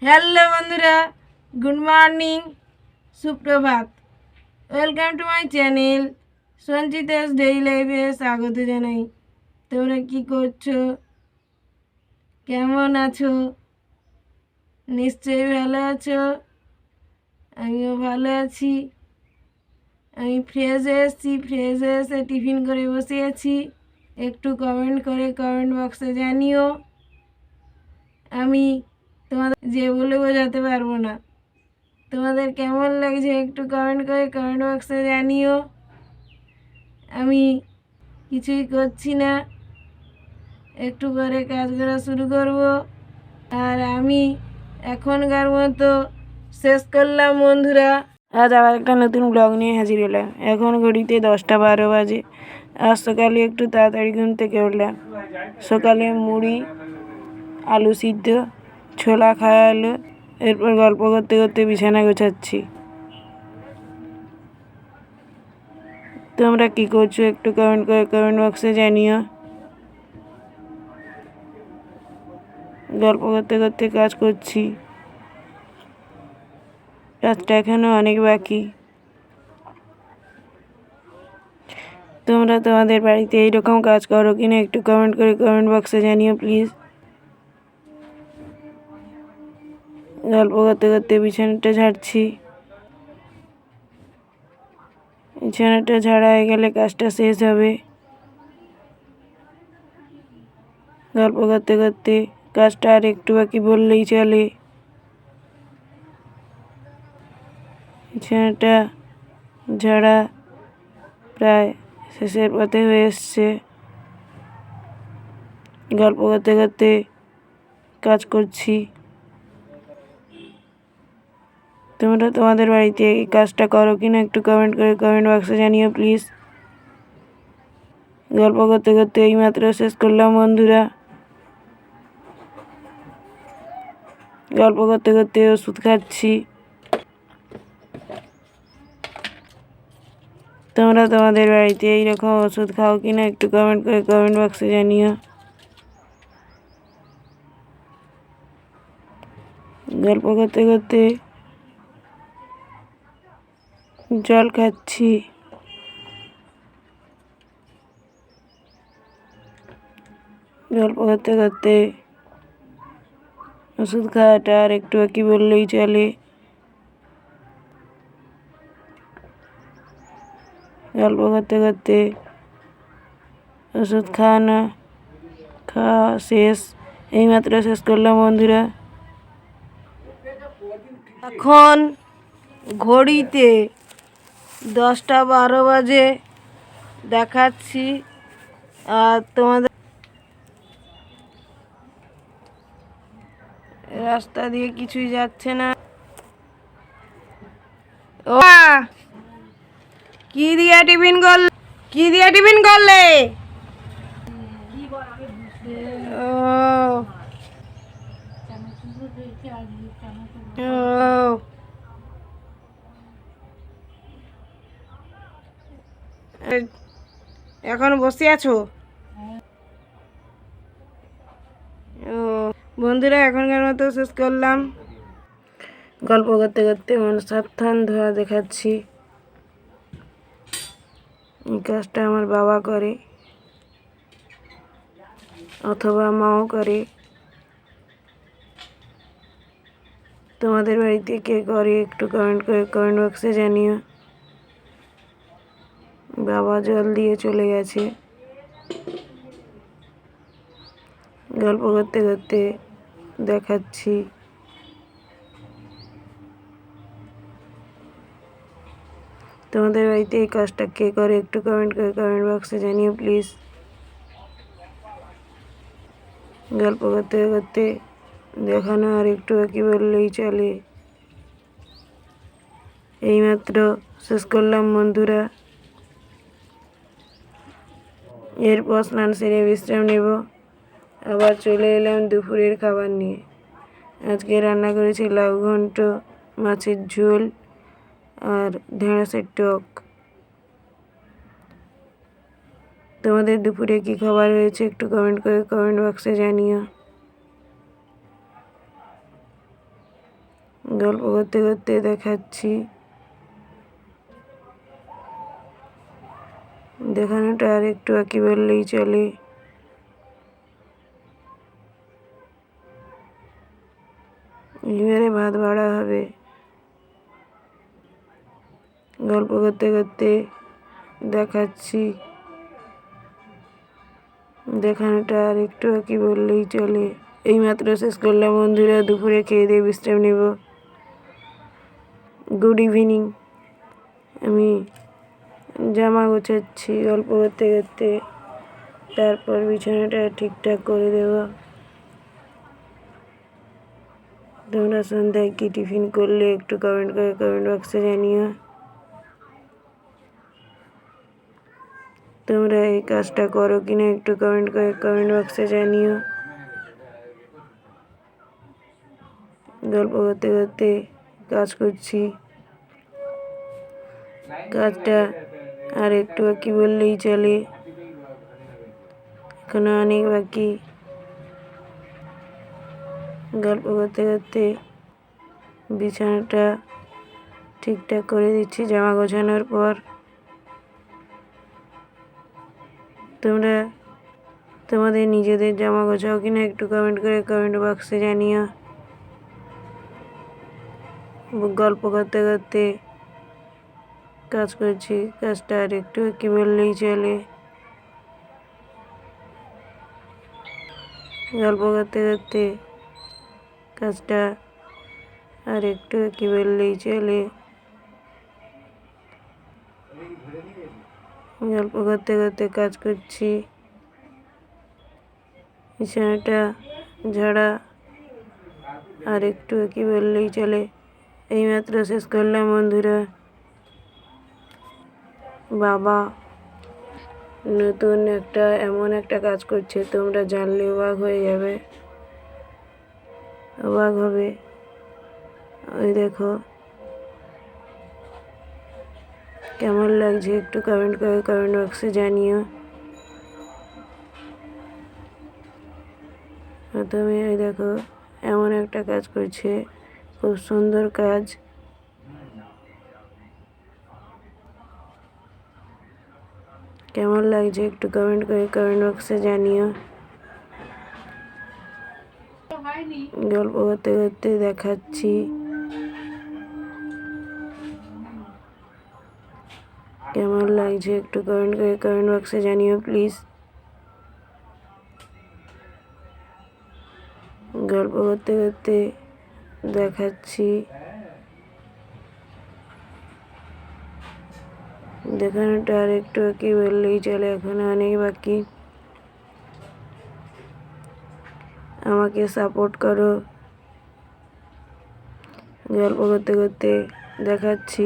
Hello বন্ধুরা, good morning, সুপ্রভাত। Welcome to my channel Sanchita's daily লাইফে স্বাগত জানাই। তোমরা কি করছো, কেমন আছো? নিশ্চয়ই ভালো আছো। আমিও ভালো আছি। আমি ফ্রেশ এসে টিফিন করে বসে আছি। একটু কমেন্ট করে কমেন্ট বক্সে জানিও। আমি তোমাদের যে বলে বোঝাতে পারবো না। তোমাদের কেমন লাগছে একটু কমেন্ট করে কমেন্ট বক্সে জানিও। আমি কিছুই করছি না, একটু করে কাজ করা শুরু করব। আর আমি এখনকার মতো শেষ করলাম বন্ধুরা। আজ আবার একটা নতুন ব্লগ নিয়ে হাজির হলাম। এখন ঘড়িতে 10টা 12 বাজে। আজ সকালে একটু তাড়াতাড়ি ঘুম থেকে উঠলাম। সকালে মুড়ি, আলু সিদ্ধ, ছোলা খাওয়া হলো। এরপর গল্প করতে করতে বিছানা গোছাচ্ছি। তোমরা কি করছো একটু কমেন্ট করে কমেন্ট বক্সে জানিও। গল্প করতে করতে কাজ করছি। কাজটা এখনো অনেক বাকি। তোমরা তোমাদের বাড়িতে এইরকম কাজ করো কিনা একটু কমেন্ট করে কমেন্ট বক্সে জানিও প্লিজ। গল্প করতে করতে বিছানাটা ঝাড়ছি। বিছানাটা ঝাড়া হয়ে গেলে কাজটা শেষ হবে। গল্প করতে করতে কাজটা আর একটু বাকি বললেই চলে। বিছানাটা ঝাড়া প্রায় শেষের পথে হয়ে এসছে। গল্প করতে করতে কাজ করছি। তোমরা তোমাদের বাড়িতে এই কাজটা করো কিনা একটু কমেন্ট করে কমেন্ট বক্সে জানিও প্লিজ। গল্প করতে করতে এইমাত্র শেষ করলাম বন্ধুরা। গল্প করতে করতে ওষুধ খাচ্ছি। তোমরা তোমাদের বাড়িতে এইরকম ওষুধ খাও কিনা একটু কমেন্ট করে কমেন্ট বক্সে জানিও। গল্প করতে করতে জল খাচ্ছি। গল্প করতে করতে ওষুধ খাওয়াটা আর একটু বাকি বললেই চলে। গল্প করতে করতে ওষুধ খাওয়া শেষ। এইমাত্র শেষ করলাম বন্ধুরা। এখন ঘড়িতে 10টা 12 বাজে দেখাচ্ছি। আর তোমাদের রাস্তা দিয়ে কিছুই যাচ্ছে না। ও কি দিয়া টিফিন করলে? ও ও এখন বসে আছো? ও বন্ধুরা, এখনকার মতো শেষ করলাম। গল্প করতে করতে মানুষ সাবধান ধোয়া দেখাচ্ছি। এই কাজটা আমার বাবা করে অথবা মাও করে। তোমাদের বাড়িতে কে করে একটু কমেন্ট করে কমেন্ট বক্সে জানিও। বাবা জল দিয়ে চলে গেছে। গল্প করতে করতে দেখাচ্ছি। তোমাদের বাড়িতে এই কাজটা কে করে একটু কমেন্ট করে কমেন্ট বক্সে জানিও প্লিজ। গল্প করতে করতে দেখানো আর একটু বাকি বললেই চলে। এইমাত্র শেষ করলাম বন্ধুরা। এরপর স্নান সেরে বিশ্রাম নেব। আবার চলে এলাম দুপুরের খাবার নিয়ে। আজকে রান্না করেছি লাউ ঘন্ট, মাছের ঝোল আর ঢেঁড়সের টক। তোমাদের দুপুরে কি খাবার হয়েছে একটু কমেন্ট করে কমেন্ট বক্সে জানিও। গল্প করতে করতে দেখাচ্ছি। দেখানোটা আর একটু বাকি বললেই চলে। এবারে ভাত বাড়া হবে। গল্প করতে করতে দেখাচ্ছি। দেখানোটা আর একটু বাকি বললেই চলে। এইমাত্র শেষ করলাম বন্ধুরা, দুপুরে খেয়ে দিয়ে বিশ্রাম নেব। Good evening. আমি জামা গোছাচ্ছি গল্প করতে করতে, তারপর বিছানাটা ঠিকঠাক করে দেব। তোমরা সন্ধ্যায় কি টিফিন করলে একটু কমেন্ট করে কমেন্ট বক্সে জানিও। তোমরা এই কাজটা করো কিনা একটু কমেন্ট করে কমেন্ট বক্সে জানিও। গল্প করতে করতে কাজ করছি। কাজটা আর একটু বাকি বললেই চলে, এখনো অনেক বাকি। গল্প করতে করতে বিছানাটা ঠিকঠাক করে দিচ্ছি জামা গোছানোর পর। তোমরা তোমাদের নিজেদের জামা গোছাও কিনা একটু কমেন্ট করে কমেন্ট বক্সে জানিও। গল্প করতে করতে কাজ করছি, কাজটা আর একটু কি বললেই চলে। গল্প করতে করতে কাজটা আর একটু কি বললেই চলে। গল্প করতে করতে কাজ করছি। বিছানাটা ঝাড়া আর একটু কি বললেই চলে। এইমাত্র শেষ করলাম বন্ধুরা। বাবা নতুন এমন একটা কাজ করছে, তোমরা জানলে অবাক হয়ে যাবে, অবাক হবে। ওই দেখো কেমন লাগছে একটু কমেন্ট করে কমেন্ট বক্সে জানিও। প্রথমে ওই দেখো এমন একটা কাজ করছে, খুব সুন্দর কাজ। কেমন লাগছে একটু কমেন্ট করে কমেন্ট বক্সে জানিও। গল্প করতে করতে দেখাচ্ছি। কেমন লাগছে একটু কমেন্ট করে কমেন্ট বক্সে জানিও প্লিজ। গল্প করতে করতে দেখাচ্ছি। দেখানোটা আর একটু বাকি বললেই চলে, এখনো অনেক বাকি। আমাকে সাপোর্ট করো। গল্প করতে করতে দেখাচ্ছি।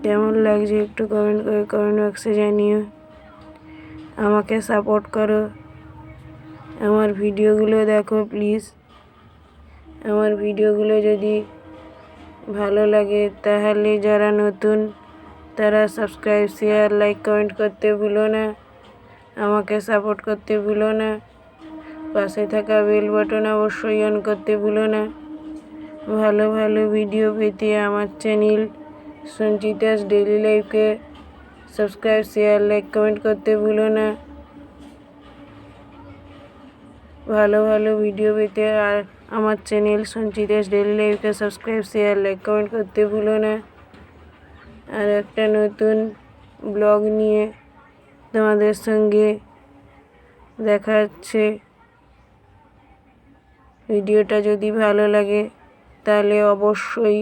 কেমন লাগছে একটু কমেন্ট করে কমেন্ট বক্সে জানিও। আমাকে সাপোর্ট করো, আমার ভিডিওগুলো দেখো প্লিজ। আমার ভিডিওগুলো যদি ভালো লাগে তাহলে যারা নতুন তারা সাবস্ক্রাইব শেয়ার লাইক কমেন্ট করতে ভুলো না। আমাকে সাপোর্ট করতে ভুলো না। পাশে থাকা বেল বাটন অবশ্যই অন করতে ভুলো না। ভালো ভালো ভিডিও পেতে আমার চ্যানেল সঞ্চিতাস ডেইলি লাইফকে সাবস্ক্রাইব শেয়ার লাইক কমেন্ট করতে ভুলো না। ভালো ভালো ভিডিও পেতে আর আমার চ্যানেল সঞ্চিতাস ডেইলি লাইফকে সাবস্ক্রাইব শেয়ার লাইক কমেন্ট করতে ভুলো না। আর একটা নতুন ব্লগ নিয়ে তোমাদের সঙ্গে দেখা হচ্ছে। ভিডিওটা যদি ভালো লাগে তাহলে অবশ্যই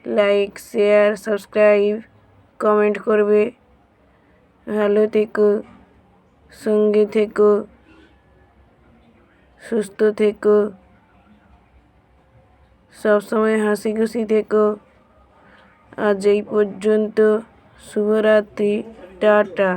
লাইক শেয়ার সাবস্ক্রাইব কমেন্ট করবে। ভালো থেকো, সঙ্গে থেকো, সুস্থ থেকো, সবসময় হাসি খুশি থেকো। আজ এই পর্যন্ত। শুভরাত্রি, টাটা।